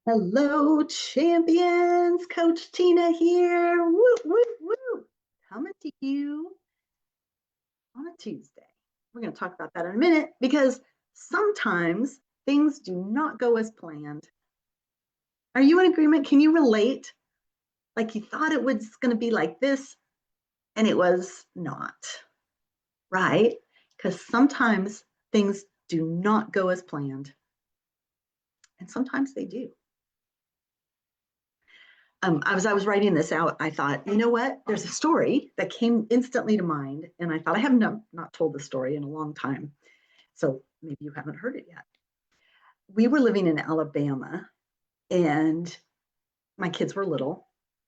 Hello, champions. Coach Tina here. Woo, woo, woo. Coming to you on a Tuesday. We're going to talk about that in a minute because sometimes things do not go as planned. Are you in agreement? Can you relate? Like you thought it was going to be like this and it was not, right? Because sometimes things do not go as planned and sometimes they do. As I was writing this out, I thought, you know what? There's a story that came instantly to mind. And I thought, I have not told the story in a long time. So maybe you haven't heard it yet. We were living in Alabama and my kids were little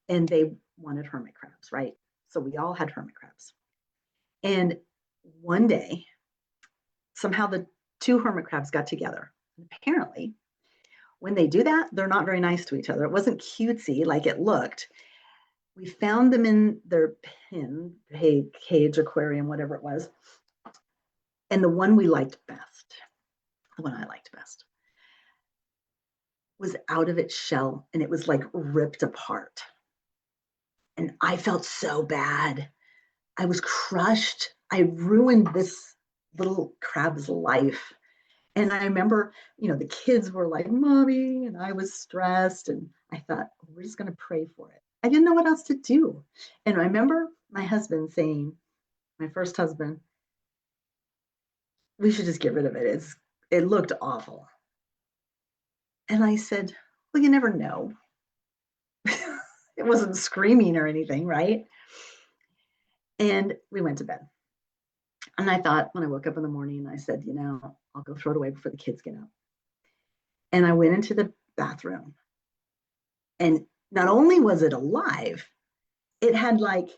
and they wanted hermit crabs, right? So we all had hermit crabs. And one day, somehow the two hermit crabs got together. And apparently, when they do that, they're not very nice to each other. It wasn't cutesy like it looked. We found them in their pen, cage, aquarium, whatever it was. And the one we liked best, the one I liked best, was out of its shell and it was like ripped apart. And I felt so bad. I was crushed. I ruined this little crab's life. And I remember, the kids were like, Mommy, and I was stressed. And I thought, we're just going to pray for it. I didn't know what else to do. And I remember my husband saying, my first husband, we should just get rid of it. It looked awful. And I said, well, you never know. It wasn't screaming or anything, right? And we went to bed. And I thought when I woke up in the morning, I said, I'll go throw it away before the kids get up. And I went into the bathroom. And not only was it alive, it had like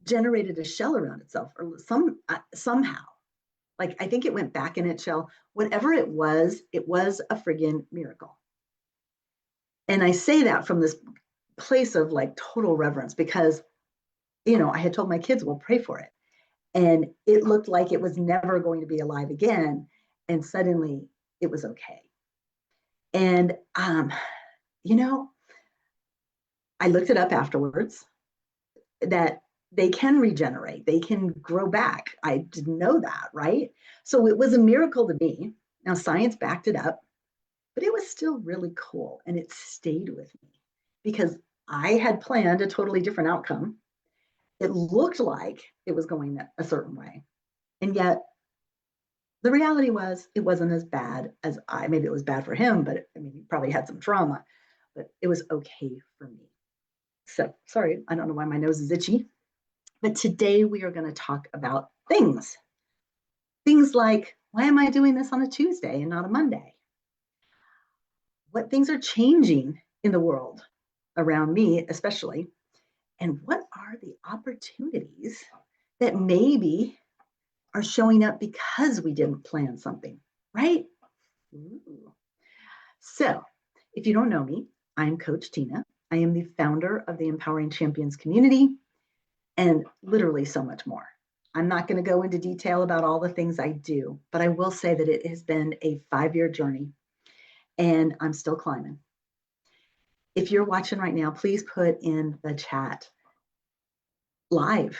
generated a shell around itself or somehow. Like I think it went back in its shell. Whatever it was a friggin' miracle. And I say that from this place of like total reverence because, I had told my kids, we'll pray for it. And it looked like it was never going to be alive again. And suddenly it was okay. And, I looked it up afterwards that they can regenerate, they can grow back. I didn't know that, right? So it was a miracle to me. Now, science backed it up, but it was still really cool. And it stayed with me because I had planned a totally different outcome. It looked like it was going a certain way. And yet, the reality was it wasn't as bad as maybe it was bad for him, but he probably had some trauma, but it was okay for me. So, sorry, I don't know why my nose is itchy. But today we are going to talk about things. Things like, why am I doing this on a Tuesday and not a Monday? What things are changing in the world around me, especially? And what are the opportunities that maybe are showing up because we didn't plan something, right? Ooh. So, if you don't know me, I'm Coach Tina. I am the founder of the Empowering Champions community and literally so much more. I'm not going to go into detail about all the things I do, but I will say that it has been a 5-year journey and I'm still climbing. If you're watching right now, please put in the chat live,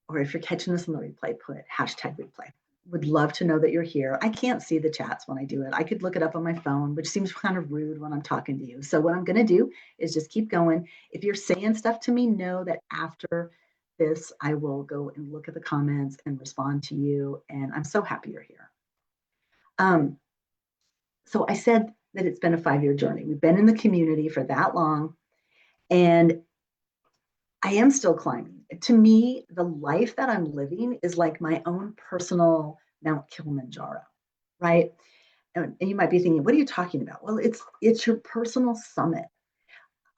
or if you're catching this on the replay, put #replay. Would love to know that you're here. I can't see the chats when I do it. I could look it up on my phone, which seems kind of rude when I'm talking to you. So what I'm going to do is just keep going. If you're saying stuff to me, know that after this, I will go and look at the comments and respond to you. And I'm so happy you're here. So I said that it's been a 5-year journey. We've been in the community for that long, and I am still climbing. To me, the life that I'm living is like my own personal Mount Kilimanjaro, right? And you might be thinking, what are you talking about? Well, it's your personal summit.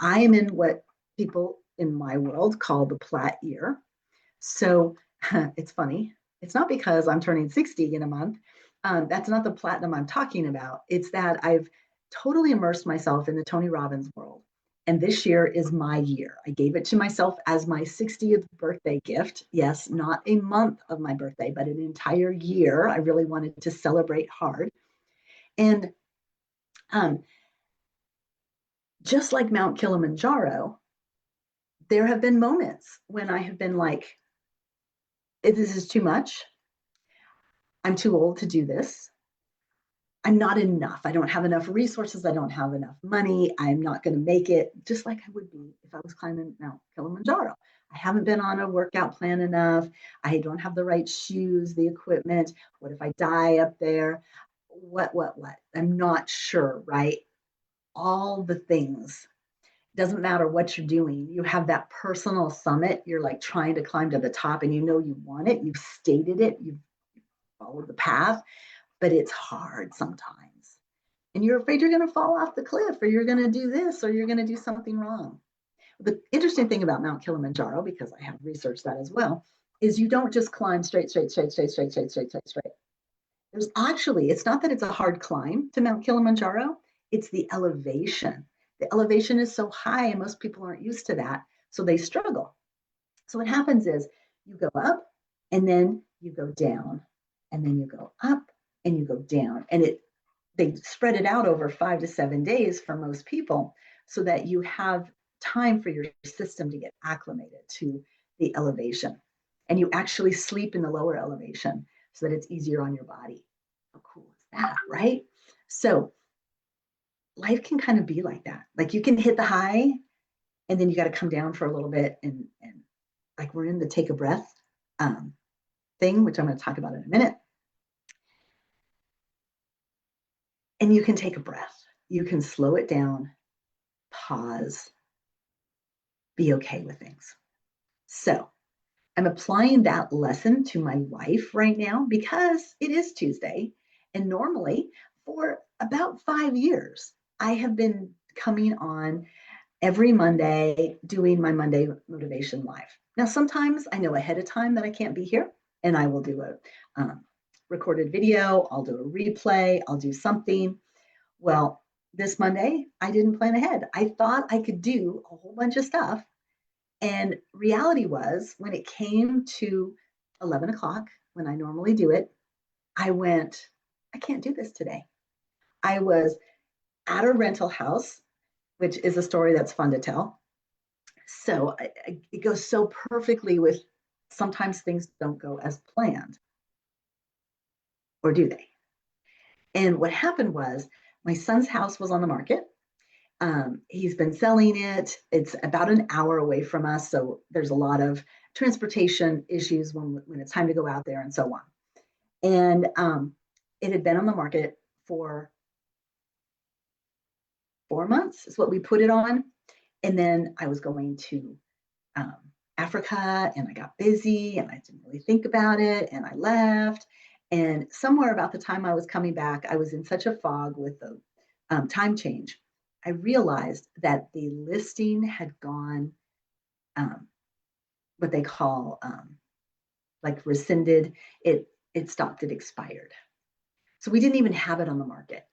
I am in what people in my world call the plat year. So it's funny. It's not because I'm turning 60 in a month. That's not the platinum I'm talking about. It's that I've totally immersed myself in the Tony Robbins world. And this year is my year. I gave it to myself as my 60th birthday gift. Yes, not a month of my birthday, but an entire year. I really wanted to celebrate hard. And Just like Mount Kilimanjaro, there have been moments when I have been like, this is too much. I'm too old to do this. I'm not enough. I don't have enough resources. I don't have enough money. I'm not going to make it, just like I would be if I was climbing Mount Kilimanjaro. I haven't been on a workout plan enough. I don't have the right shoes, the equipment. What if I die up there? What? I'm not sure, right? All the things. Doesn't matter what you're doing. You have that personal summit. You're like trying to climb to the top and you know you want it. You've stated it. You've followed the path, but it's hard sometimes. And you're afraid you're going to fall off the cliff or you're going to do this or you're going to do something wrong. The interesting thing about Mount Kilimanjaro, because I have researched that as well, is you don't just climb straight. There's actually, it's not that it's a hard climb to Mount Kilimanjaro, it's the elevation. The elevation is so high and most people aren't used to that, so they struggle. So what happens is you go up and then you go down and then you go up and you go down. And they spread it out over 5 to 7 days for most people so that you have time for your system to get acclimated to the elevation. And you actually sleep in the lower elevation so that it's easier on your body. How cool is that, right? So life can kind of be like that. Like you can hit the high and then you got to come down for a little bit and like we're in the take a breath thing, which I'm going to talk about in a minute. And you can take a breath. You can slow it down, pause, be okay with things. So I'm applying that lesson to my wife right now because it is Tuesday. And normally for about 5 years, I have been coming on every Monday doing my Monday Motivation Live. Now, sometimes I know ahead of time that I can't be here and I will do a recorded video, I'll do a replay, I'll do something. Well, this Monday, I didn't plan ahead. I thought I could do a whole bunch of stuff. And reality was, when it came to 11 o'clock, when I normally do it, I went, I can't do this today. I was at a rental house, which is a story that's fun to tell. So it goes so perfectly with sometimes things don't go as planned, or do they? And what happened was my son's house was on the market. He's been selling it. It's about an hour away from us. So there's a lot of transportation issues when it's time to go out there and so on. And it had been on the market for 4 months is what we put it on. And then I was going to Africa and I got busy and I didn't really think about it and I left. And somewhere about the time I was coming back, I was in such a fog with the time change. I realized that the listing had gone what they call like rescinded. It stopped, it expired. So we didn't even have it on the market.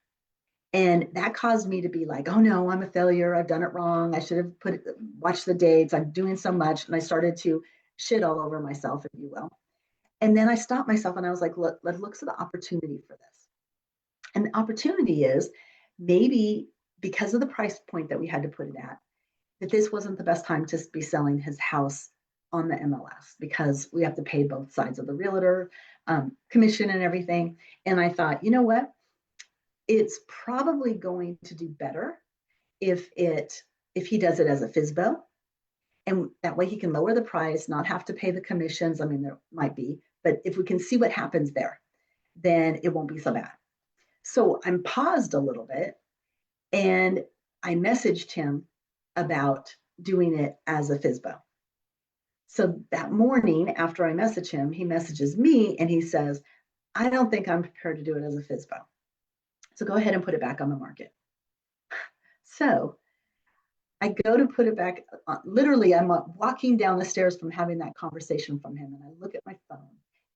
And that caused me to be like, oh no, I'm a failure. I've done it wrong. I should have watched the dates. I'm doing so much. And I started to shit all over myself, if you will. And then I stopped myself and I was like, let's look for the opportunity for this. And the opportunity is maybe because of the price point that we had to put it at, that this wasn't the best time to be selling his house on the MLS because we have to pay both sides of the realtor commission and everything. And I thought, you know what? It's probably going to do better if he does it as a FSBO. And that way he can lower the price, not have to pay the commissions. I mean, there might be, but if we can see what happens there, then it won't be so bad. So I'm paused a little bit and I messaged him about doing it as a FSBO. So that morning after I message him, he messages me and he says, I don't think I'm prepared to do it as a FSBO. So go ahead and put it back on the market. So I go to put it back. Literally, I'm walking down the stairs from having that conversation from him. And I look at my phone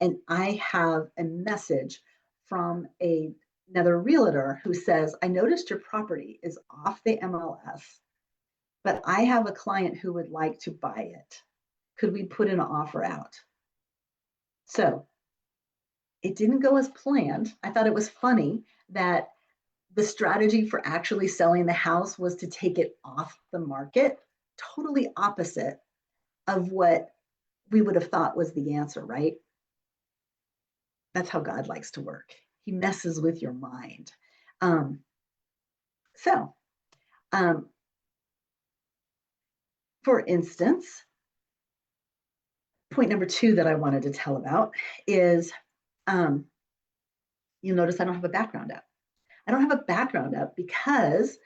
and I have a message from another realtor who says, I noticed your property is off the MLS, but I have a client who would like to buy it. Could we put an offer out? So it didn't go as planned. I thought it was funny that The strategy for actually selling the house was to take it off the market, totally opposite of what we would have thought was the answer, right? That's how God likes to work. He messes with your mind. Um, so, um, for instance, point number 2 that I wanted to tell about is you'll notice I don't have a background up. I don't have a background up because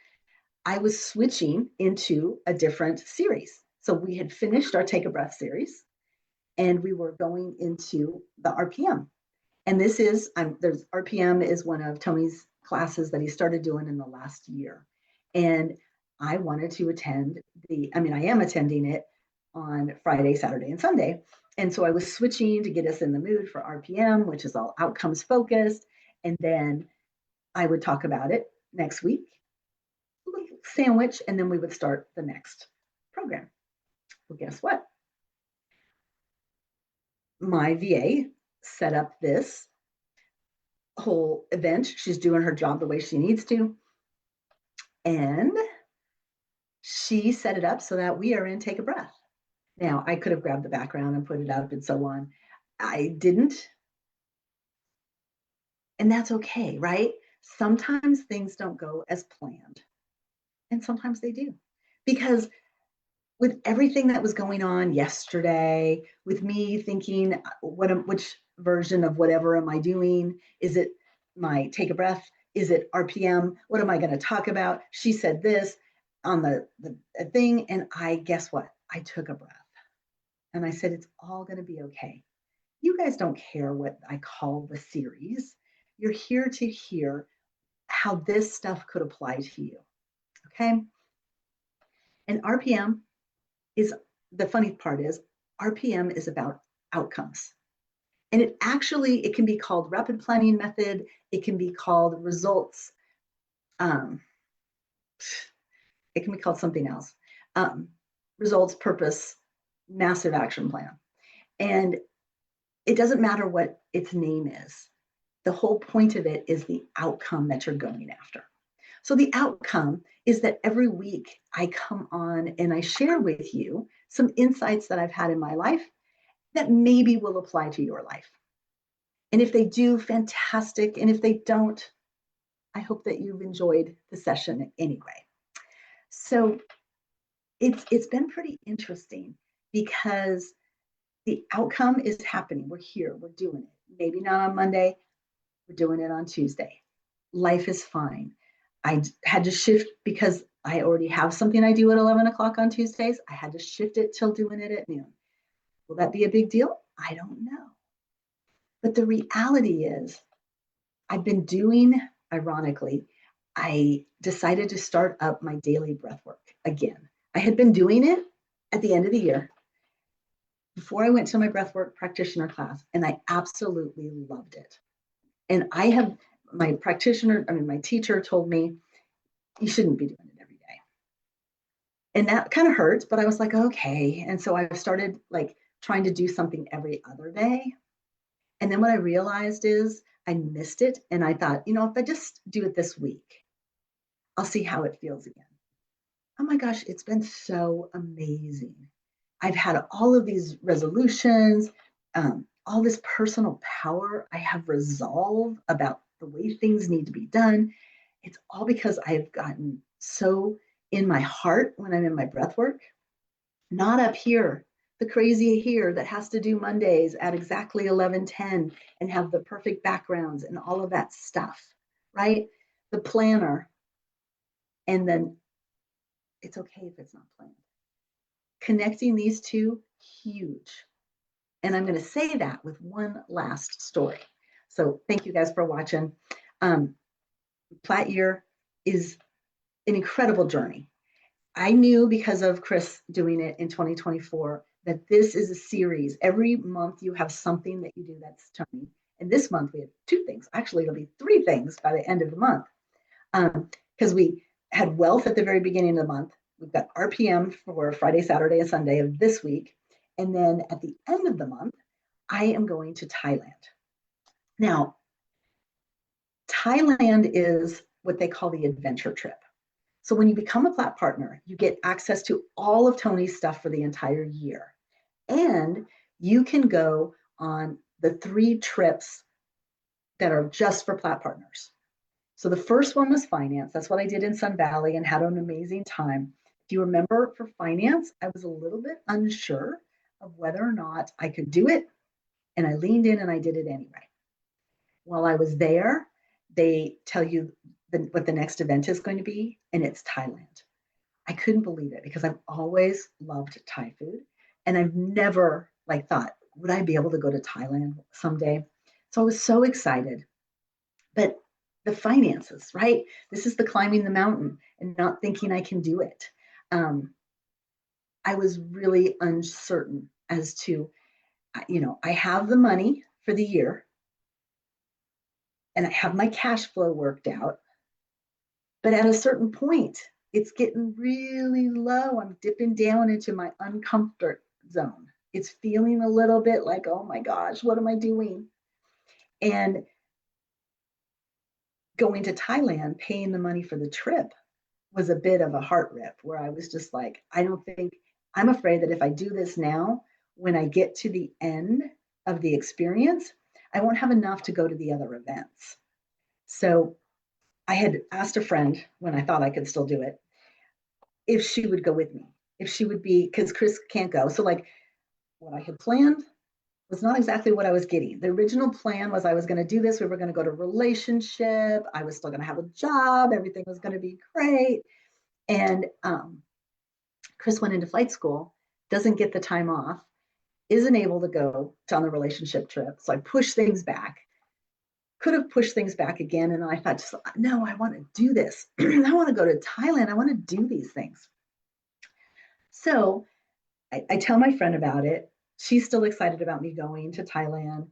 I was switching into a different series. So we had finished our Take a Breath series and we were going into the RPM. And this is, there's RPM is one of Tony's classes that he started doing in the last year. And I wanted to attend I am attending it on Friday, Saturday, and Sunday. And so I was switching to get us in the mood for RPM, which is all outcomes focused. And then I would talk about it next week, a little sandwich, and then we would start the next program. Well, guess what? My VA set up this whole event. She's doing her job the way she needs to. And she set it up so that we are in Take a Breath. Now, I could have grabbed the background and put it up and so on. I didn't. And that's okay, right? Sometimes things don't go as planned. And sometimes they do. Because with everything that was going on yesterday, with me thinking, which version of whatever am I doing? Is it my Take a Breath? Is it RPM? What am I going to talk about? She said this on the thing. And guess what? I took a breath. And I said, it's all going to be okay. You guys don't care what I call the series. You're here to hear how this stuff could apply to you. Okay? And RPM is, the funny part is, RPM is about outcomes. And it can be called rapid planning method. It can be called results. It can be called something else. Results, purpose, massive action plan. And it doesn't matter what its name is. The whole point of it is the outcome that you're going after. So the outcome is that every week I come on and I share with you some insights that I've had in my life that maybe will apply to your life. And if they do, fantastic. And if they don't, I hope that you've enjoyed the session anyway. So it's been pretty interesting because the outcome is happening. We're here, we're doing it. Maybe not on Monday, we're doing it on Tuesday. Life is fine. I had to shift because I already have something I do at 11 o'clock on Tuesdays. I had to shift it till doing it at noon. Will that be a big deal? I don't know. But the reality is, I've been doing, ironically, I decided to start up my daily breath work again. I had been doing it at the end of the year before I went to my breathwork practitioner class, and I absolutely loved it. And my teacher told me, you shouldn't be doing it every day. And that kind of hurts, but I was like, okay. And so I started trying to do something every other day. And then what I realized is I missed it. And I thought, if I just do it this week, I'll see how it feels again. Oh my gosh, it's been so amazing. I've had all of these resolutions, all this personal power. I have resolve about the way things need to be done. It's all because I've gotten so in my heart when I'm in my breath work, not up here, the crazy here that has to do Mondays at exactly 11:10 and have the perfect backgrounds and all of that stuff, right? The planner. And then it's okay if it's not planned. Connecting these two, huge. And I'm going to say that with one last story. So thank you guys for watching. Plat Year is an incredible journey. I knew because of Chris doing it in 2024 that this is a series. Every month you have something that you do that's Tony. And this month we have 2 things. Actually, it'll be 3 things by the end of the month. Because we had wealth at the very beginning of the month. We've got RPM for Friday, Saturday, and Sunday of this week. And then at the end of the month, I am going to Thailand. Now, Thailand is what they call the adventure trip. So when you become a plat partner, you get access to all of Tony's stuff for the entire year. And you can go on the 3 trips that are just for plat partners. So the first one was finance. That's what I did in Sun Valley and had an amazing time. If you remember, for finance, I was a little bit unsure of whether or not I could do it. And I leaned in and I did it anyway. While I was there, they tell you what the next event is going to be, and it's Thailand. I couldn't believe it because I've always loved Thai food. And I've never thought, would I be able to go to Thailand someday? So I was so excited. But the finances, right? This is the climbing the mountain and not thinking I can do it. I was really uncertain as to, I have the money for the year and I have my cash flow worked out. But at a certain point, it's getting really low. I'm dipping down into my uncomfort zone. It's feeling a little bit like, oh my gosh, what am I doing? And going to Thailand, paying the money for the trip was a bit of a heart rip where I was just like, I'm afraid that if I do this now, when I get to the end of the experience, I won't have enough to go to the other events. So I had asked a friend when I thought I could still do it, if she would go with me, if she would be, because Chris can't go. So what I had planned was not exactly what I was getting. The original plan was I was going to do this. We were going to go to relationship. I was still going to have a job. Everything was going to be great. And Chris went into flight school, doesn't get the time off, isn't able to go on the relationship trip. So I pushed things back. Could have pushed things back again. And I thought, no, I want to do this. I want to go to Thailand. I want to do these things. So I tell my friend about it. She's still excited about me going to Thailand.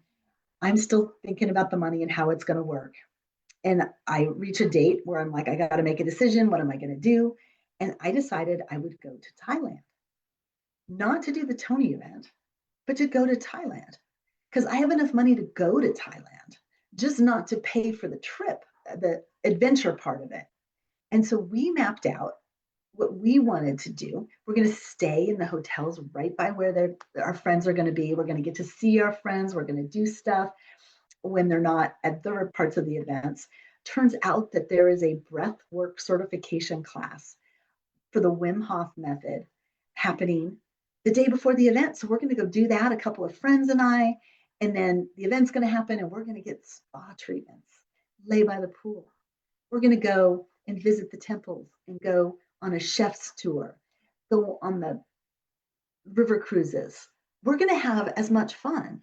I'm still thinking about the money and how it's going to work. And I reach a date where I'm like, I got to make a decision. What am I going to do? And I decided I would go to Thailand, not to do the Tony event, but to go to Thailand because I have enough money to go to Thailand, just not to pay for the trip, the adventure part of it. And so we mapped out what we wanted to do. We're going to stay in the hotels right by where our friends are going to be. We're going to get to see our friends. We're going to do stuff when they're not at their parts of the events. Turns out that there is a breath work certification class for the Wim Hof method happening the day before the event. So we're going to go do that, a couple of friends and I, and then the event's going to happen and we're going to get spa treatments, lay by the pool. We're going to go and visit the temples and go on a chef's tour, go on the river cruises. We're going to have as much fun.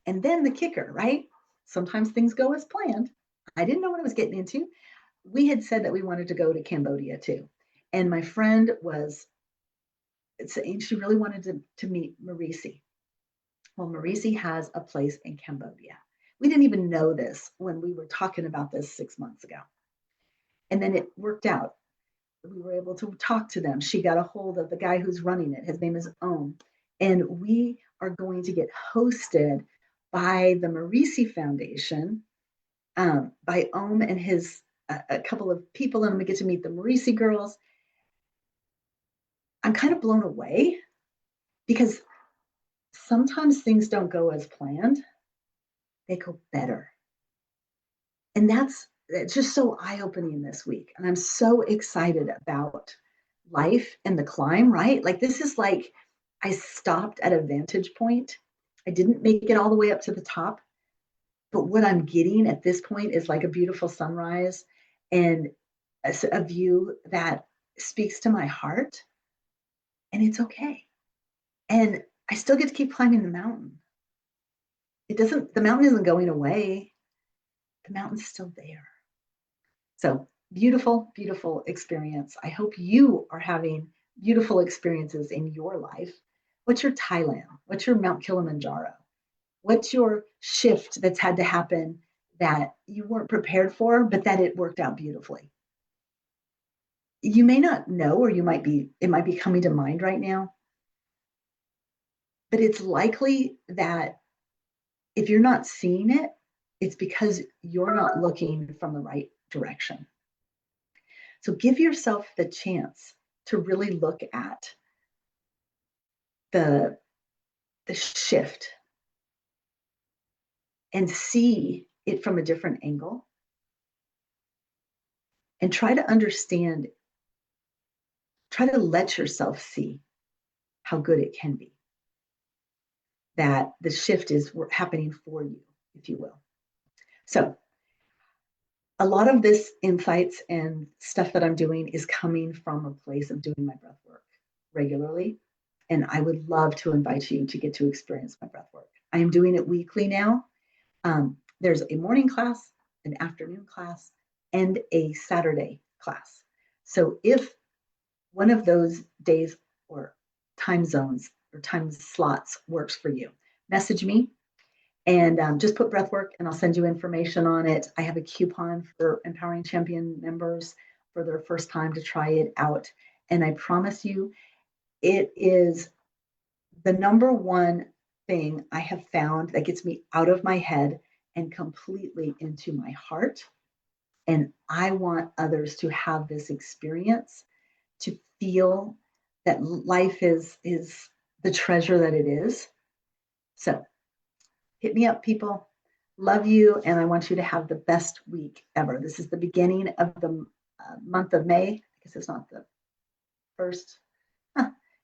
And then the kicker, right? Sometimes things go as planned. I didn't know what I was getting into. We had said that we wanted to go to Cambodia too. And my friend was saying she really wanted to meet Marisi. Well, Marisi has a place in Cambodia. We didn't even know this when we were talking about this 6 months ago. And then it worked out. We were able to talk to them. She got a hold of the guy who's running it. His name is Om. And we are going to get hosted by the Marisi Foundation, by Om and his a couple of people, and we get to meet the Marisi girls. I'm kind of blown away because sometimes things don't go as planned. They go better. And it's just so eye-opening this week. And I'm so excited about life and the climb, right? This is I stopped at a vantage point. I didn't make it all the way up to the top, but what I'm getting at this point is like a beautiful sunrise and a view that speaks to my heart, and it's okay. And I still get to keep climbing the mountain. The mountain isn't going away. The mountain's still there. So beautiful, beautiful experience. I hope you are having beautiful experiences in your life. What's your Thailand? What's your Mount Kilimanjaro? What's your shift that's had to happen that you weren't prepared for, but that it worked out beautifully? You may not know, or it might be coming to mind right now, but it's likely that if you're not seeing it, it's because you're not looking from the right direction. So give yourself the chance to really look at the shift and see it from a different angle and try to understand, try to let yourself see how good it can be. That the shift is happening for you, if you will. So a lot of this insights and stuff that I'm doing is coming from a place of doing my breath work regularly. And I would love to invite you to get to experience my breath work. I am doing it weekly now. There's a morning class, an afternoon class, and a Saturday class. So if one of those days or time zones or time slots works for you, message me and just put breathwork and I'll send you information on it. I have a coupon for Empowering Champion members for their first time to try it out. And I promise you, it is the number one thing I have found that gets me out of my head and completely into my heart. And I want others to have this experience, to feel that life is the treasure that it is. So hit me up, people. Love you, and I want you to have the best week ever. This is the beginning of the month of May. I guess it's not the first.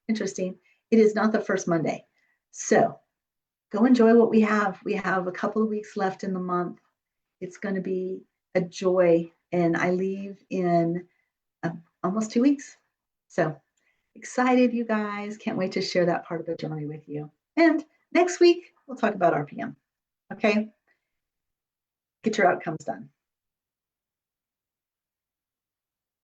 Interesting. It is not the first Monday. So go enjoy what we have. We have a couple of weeks left in the month. It's going to be a joy, and I leave in almost 2 weeks. So excited, you guys. Can't wait to share that part of the journey with you. And next week, we'll talk about RPM. Okay? Get your outcomes done.